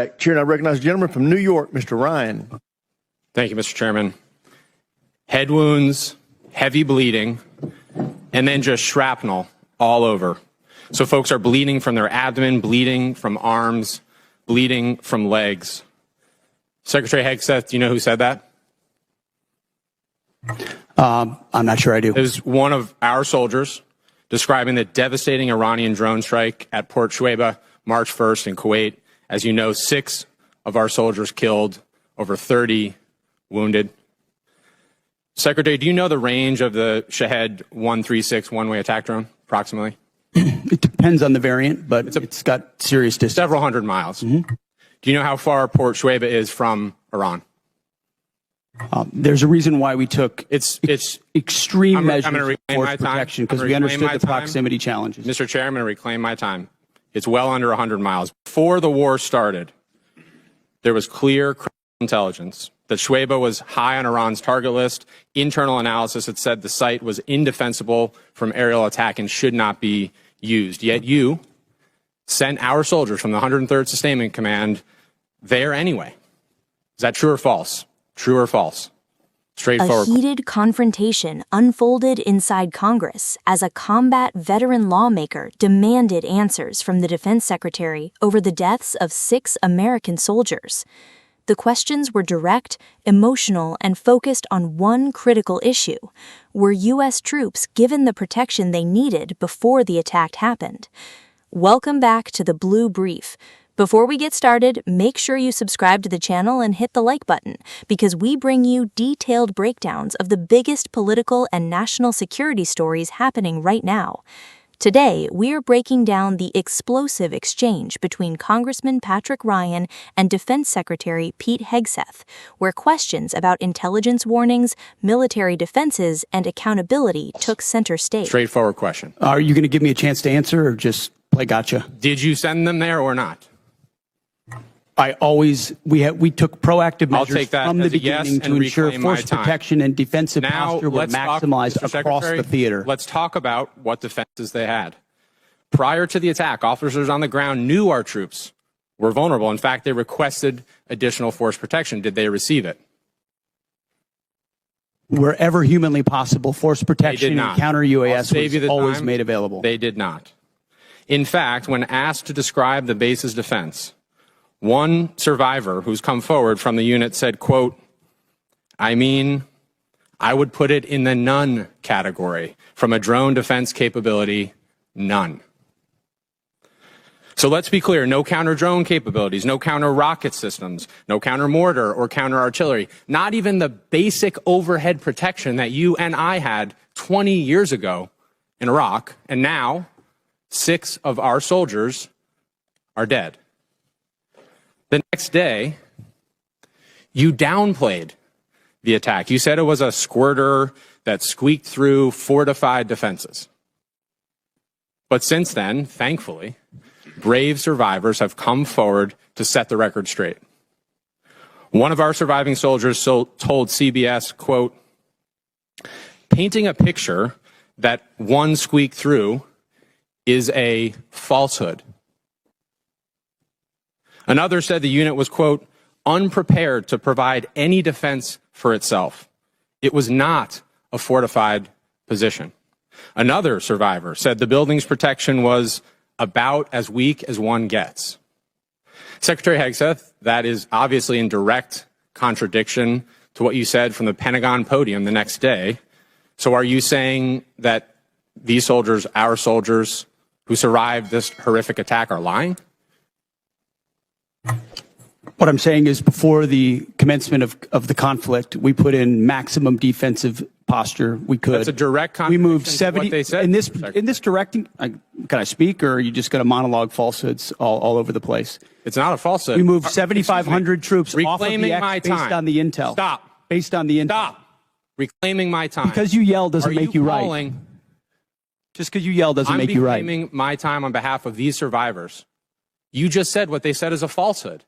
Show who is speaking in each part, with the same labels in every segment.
Speaker 1: Chair, and I recognize the gentleman from New York, Mr. Ryan.
Speaker 2: Thank you, Mr. Chairman. Head wounds, heavy bleeding, and then just shrapnel all over. So folks are bleeding from their abdomen, bleeding from arms, bleeding from legs. Secretary Hegseth, do you know who said that?
Speaker 3: I'm not sure I do.
Speaker 2: It was one of our soldiers describing the devastating Iranian drone strike at Port Shuaibah, March 1st in Kuwait. As you know, 6 of our soldiers killed, over 30 wounded. Secretary, do you know the range of the Shahed 136 one-way attack drone, approximately?
Speaker 3: It depends on the variant, but it's got serious distance.
Speaker 2: Several hundred miles. Mm-hmm. Do you know how far Port Shuaibah is from Iran?
Speaker 3: There's a reason why we took extreme measures of force protection, because we understood the proximity challenges.
Speaker 2: Mr. Chair, I'm going to reclaim my time. It's well under 100 miles. Before the war started, there was clear intelligence that Shuaibah was high on Iran's target list. Internal analysis had said the site was indefensible from aerial attack and should not be used. Yet you sent our soldiers from the 103rd Sustainment Command there anyway. Is that true or false? True or false? Straightforward.
Speaker 4: A heated confrontation unfolded inside Congress as a combat veteran lawmaker demanded answers from the Defense Secretary over the deaths of 6 American soldiers. The questions were direct, emotional, and focused on one critical issue. Were U.S. troops given the protection they needed before the attack happened? Welcome back to the Blue Brief. Before we get started, make sure you subscribe to the channel and hit the like button, because we bring you detailed breakdowns of the biggest political and national security stories happening right now. Today, we're breaking down the explosive exchange between Congressman Patrick Ryan and Defense Secretary Pete Hegseth, where questions about intelligence warnings, military defenses, and accountability took center stage.
Speaker 2: Straightforward question.
Speaker 3: Are you going to give me a chance to answer or just play gotcha?
Speaker 2: Did you send them there or not?
Speaker 3: We took proactive measures from the beginning to ensure force
Speaker 2: time.
Speaker 3: protection and defensive posture were maximized across the theater.
Speaker 2: Let's talk about what defenses they had. Prior to the attack, officers on the ground knew our troops were vulnerable. In fact, they requested additional force protection. Did they receive it?
Speaker 3: Wherever humanly possible, force protection and counter UAS was always made available.
Speaker 2: They did not. In fact, when asked to describe the base's defense, one survivor who's come forward from the unit said, quote, I would put it in the none category. From a drone defense capability, none. So let's be clear, no counter drone capabilities, no counter rocket systems, no counter mortar or counter artillery, not even the basic overhead protection that you and I had 20 years ago in Iraq. And now 6 of our soldiers are dead. The next day, you downplayed the attack. You said it was a squirter that squeaked through fortified defenses. But since then, thankfully, brave survivors have come forward to set the record straight. One of our surviving soldiers told CBS, quote, painting a picture that one squeaked through is a falsehood. Another said the unit was, quote, unprepared to provide any defense for itself. It was not a fortified position. Another survivor said the building's protection was about as weak as one gets. Secretary Hegseth, that is obviously in direct contradiction to what you said from the Pentagon podium the next day. So are you saying that these soldiers, our soldiers who survived this horrific attack, are lying?
Speaker 3: What I'm saying is, before the commencement of the conflict, we put in maximum defensive posture we could.
Speaker 2: That's a direct contradiction.
Speaker 3: We moved 70
Speaker 2: what they said,
Speaker 3: in this directing. Can I speak, or are you just going to monologue falsehoods all over the place?
Speaker 2: It's not a falsehood.
Speaker 3: We moved 7,500 troops off of the X based on the intel.
Speaker 2: Stop.
Speaker 3: Based on the intel.
Speaker 2: Stop. Reclaiming my time.
Speaker 3: Because you yell doesn't make you right. Just because you yell doesn't make you right.
Speaker 2: I'm reclaiming my time on behalf of these survivors. You just said what they said is a falsehood.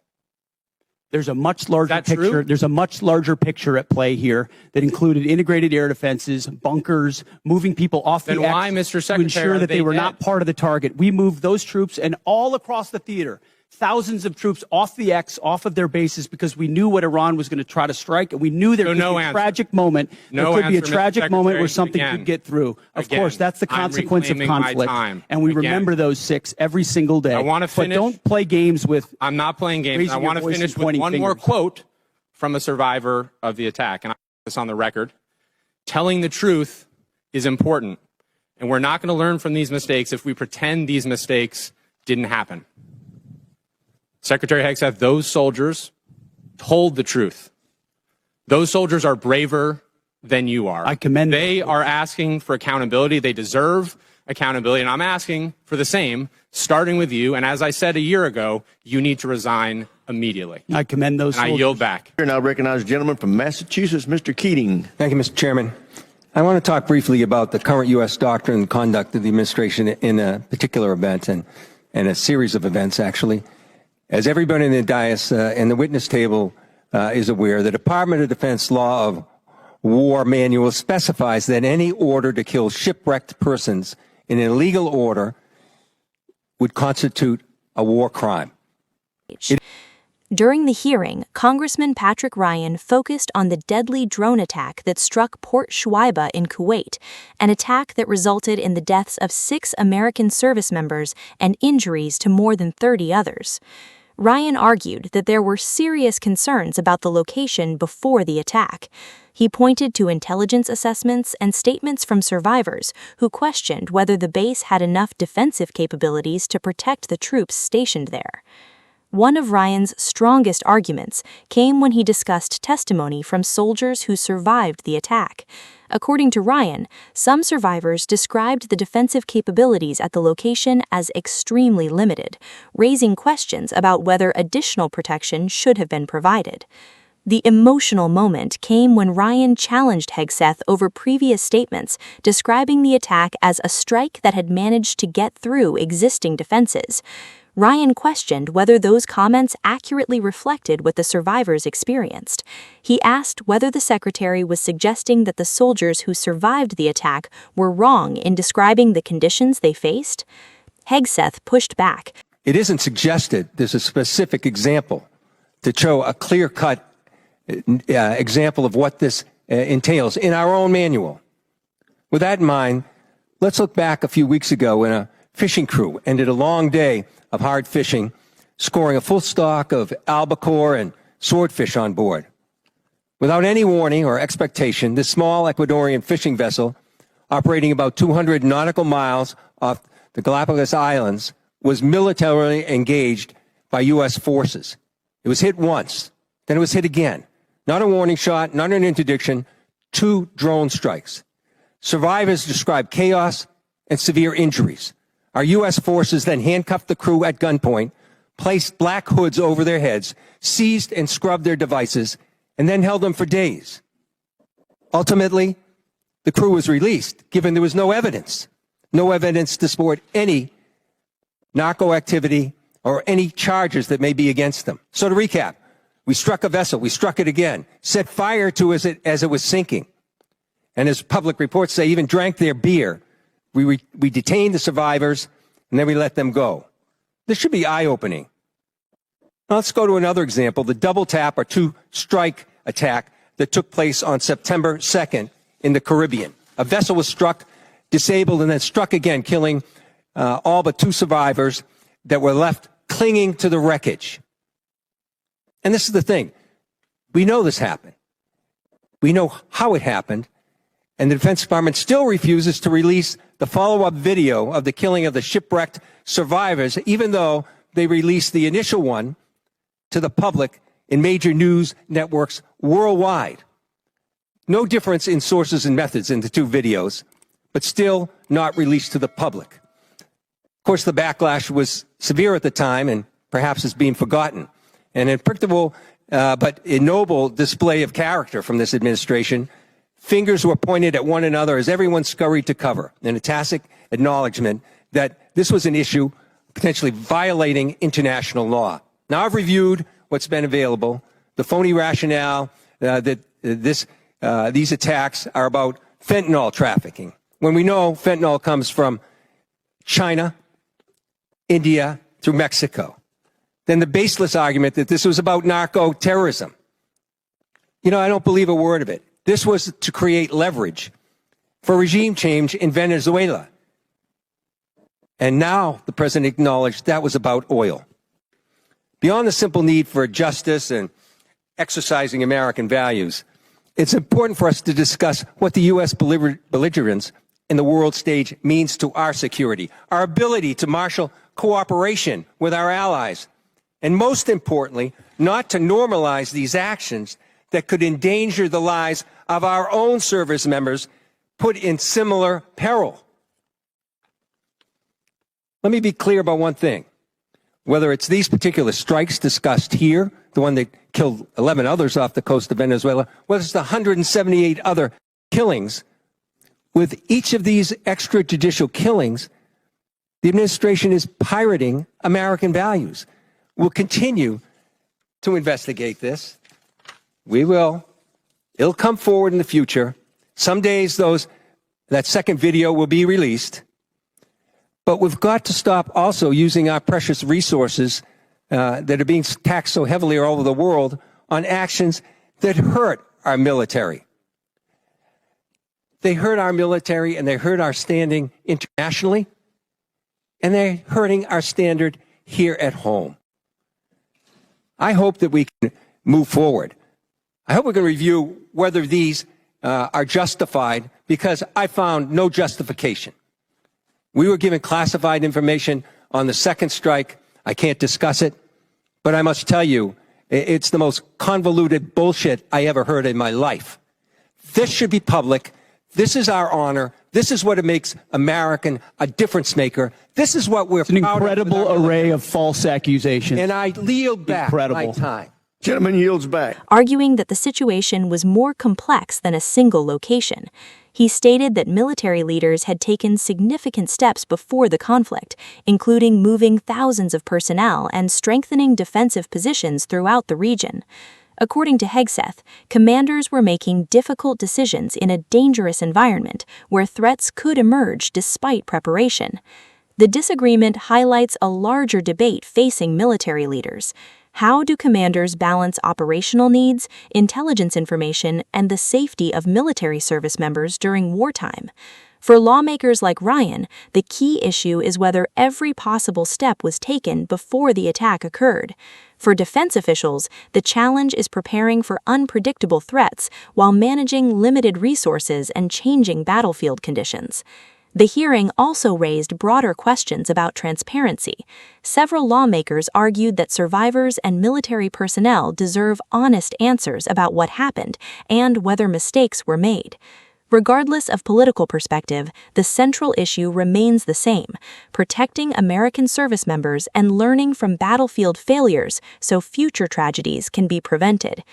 Speaker 3: There's a much larger picture. There's a much larger picture at play here that included integrated air defenses, bunkers, moving people off the
Speaker 2: X
Speaker 3: to ensure that they were not part of the target. We moved those troops and all across the theater thousands of troops off the X, off of their bases, because we knew what Iran was going to try to strike, and we knew there could be a tragic moment. There could be a tragic moment where something could get through. Of course, that's the consequence of conflict, and we remember those 6 every single day.
Speaker 2: I want to finish.
Speaker 3: But don't play games with.
Speaker 2: I'm not playing games. I want to finish with one more quote from a survivor of the attack, and I put this on the record. Telling the truth is important, and we're not going to learn from these mistakes if we pretend these mistakes didn't happen. Secretary Hegseth, those soldiers told the truth. Those soldiers are braver than you are.
Speaker 3: I commend them.
Speaker 2: They are asking for accountability. They deserve accountability, and I'm asking for the same, starting with you. And as I said a year ago, you need to resign immediately.
Speaker 3: I commend those soldiers.
Speaker 2: I yield back.
Speaker 1: Here now recognize the gentleman from Massachusetts, Mr. Keating.
Speaker 5: Thank you, Mr. Chairman. I want to talk briefly about the current U.S. doctrine and conduct of the administration in a particular event and a series of events, actually. As everybody in the dais and the witness table is aware, the Department of Defense Law of War Manual specifies that any order to kill shipwrecked persons in an illegal order would constitute a war crime.
Speaker 4: During the hearing, Congressman Patrick Ryan focused on the deadly drone attack that struck Port Shuaiba in Kuwait, an attack that resulted in the deaths of 6 American service members and injuries to more than 30 others. Ryan argued that there were serious concerns about the location before the attack. He pointed to intelligence assessments and statements from survivors who questioned whether the base had enough defensive capabilities to protect the troops stationed there. One of Ryan's strongest arguments came when he discussed testimony from soldiers who survived the attack. According to Ryan, some survivors described the defensive capabilities at the location as extremely limited, raising questions about whether additional protection should have been provided. The emotional moment came when Ryan challenged Hegseth over previous statements describing the attack as a strike that had managed to get through existing defenses. Ryan questioned whether those comments accurately reflected what the survivors experienced. He asked whether the secretary was suggesting that the soldiers who survived the attack were wrong in describing the conditions they faced. Hegseth pushed back.
Speaker 5: It isn't suggested there's a specific example to show a clear-cut example of what this entails in our own manual. With that in mind, let's look back a few weeks ago when a fishing crew ended a long day of hard fishing, scoring a full stock of albacore and swordfish on board. Without any warning or expectation, this small Ecuadorian fishing vessel, operating about 200 nautical miles off the Galapagos Islands, was militarily engaged by U.S. forces. It was hit once, then it was hit again. Not a warning shot, not an interdiction, 2 drone strikes. Survivors described chaos and severe injuries. Our U.S. forces then handcuffed the crew at gunpoint, placed black hoods over their heads, seized and scrubbed their devices, and then held them for days. Ultimately, the crew was released, given there was no evidence to support any narco activity or any charges that may be against them. So to recap, we struck a vessel, we struck it again, set fire to it as it was sinking, and as public reports say, even drank their beer. We detained the survivors, and then we let them go. This should be eye-opening. Now let's go to another example, the double tap or 2-strike attack that took place on September 2nd in the Caribbean. A vessel was struck, disabled, and then struck again, killing all but 2 survivors that were left clinging to the wreckage. And this is the thing. We know this happened. We know how it happened. And the Defense Department still refuses to release the follow-up video of the killing of the shipwrecked survivors, even though they released the initial one to the public in major news networks worldwide. No difference in sources and methods in the 2 videos, but still not released to the public. Of course, the backlash was severe at the time and perhaps is being forgotten. An unpredictable but ennobled display of character from this administration. Fingers were pointed at one another as everyone scurried to cover, in a tacit acknowledgement that this was an issue potentially violating international law. Now, I've reviewed what's been available, the phony rationale that these attacks are about fentanyl trafficking, when we know fentanyl comes from China, India, through Mexico. than the baseless argument that this was about narco-terrorism. You know, I don't believe a word of it. This was to create leverage for regime change in Venezuela. And now the president acknowledged that was about oil. Beyond the simple need for justice and exercising American values, it's important for us to discuss what the U.S. belligerence in the world stage means to our security, our ability to marshal cooperation with our allies, and most importantly, not to normalize these actions that could endanger the lives of our own service members put in similar peril. Let me be clear about one thing. Whether it's these particular strikes discussed here, the one that killed 11 others off the coast of Venezuela, whether it's the 178 other killings, with each of these extrajudicial killings, the administration is pirating American values. We'll continue to investigate this. We will. It'll come forward in the future. Some days that second video will be released. But we've got to stop also using our precious resources that are being taxed so heavily all over the world on actions that hurt our military. They hurt our military and they hurt our standing internationally, and they're hurting our standard here at home. I hope that we can move forward. I hope we can review whether these are justified, because I found no justification. We were given classified information on the second strike. I can't discuss it, but I must tell you, it's the most convoluted bullshit I ever heard in my life. This should be public. This is our honor. This is what makes American a difference maker. This is what we're proud of.
Speaker 3: It's an incredible array of false accusations.
Speaker 5: And I yield back my time.
Speaker 1: Gentleman yields back.
Speaker 4: Arguing that the situation was more complex than a single location. He stated that military leaders had taken significant steps before the conflict, including moving thousands of personnel and strengthening defensive positions throughout the region. According to Hegseth, commanders were making difficult decisions in a dangerous environment where threats could emerge despite preparation. The disagreement highlights a larger debate facing military leaders. How do commanders balance operational needs, intelligence information, and the safety of military service members during wartime? For lawmakers like Ryan, the key issue is whether every possible step was taken before the attack occurred. For defense officials, the challenge is preparing for unpredictable threats while managing limited resources and changing battlefield conditions. The hearing also raised broader questions about transparency. Several lawmakers argued that survivors and military personnel deserve honest answers about what happened and whether mistakes were made. Regardless of political perspective, the central issue remains the same: protecting American service members and learning from battlefield failures so future tragedies can be prevented.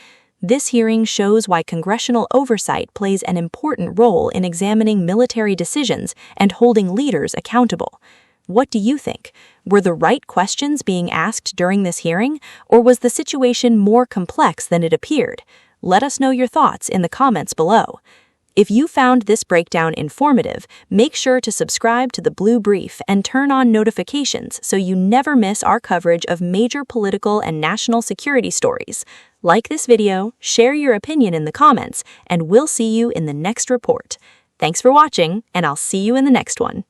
Speaker 4: This hearing shows why congressional oversight plays an important role in examining military decisions and holding leaders accountable. What do you think? Were the right questions being asked during this hearing, or was the situation more complex than it appeared? Let us know your thoughts in the comments below. If you found this breakdown informative, make sure to subscribe to the Blue Brief and turn on notifications so you never miss our coverage of major political and national security stories. Like this video, share your opinion in the comments, and we'll see you in the next report. Thanks for watching, and I'll see you in the next one.